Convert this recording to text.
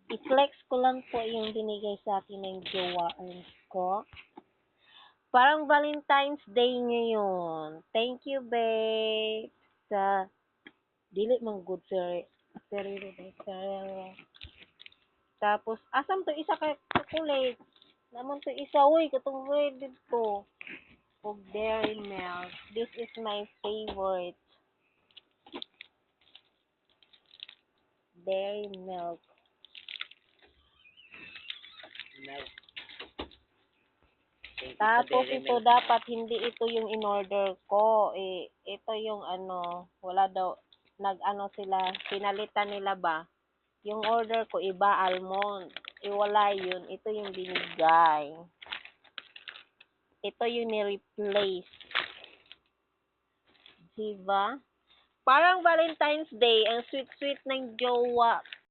I-flex ko lang po yung binigay sa akin ng jowa ko. Parang Valentine's Day ngayon. Thank you, babe. Sa dili man good Ferrero. Tapos asam to isa ka chocolate. Naman to isa uy katong red dito. Og dairy milk. This is my favorite. Dairy milk. Milk. Thank you sa Tapos dairy ito milk. dapat hindi ito yung in-order ko. Ito yung wala daw nag-ano sila, pinalitan nila ba? Yung order ko iba almond. Iwala yun. Ito yung binigay. Ito yung ni-replace. Diba? Parang Valentine's Day, ang sweet-sweet ng jowa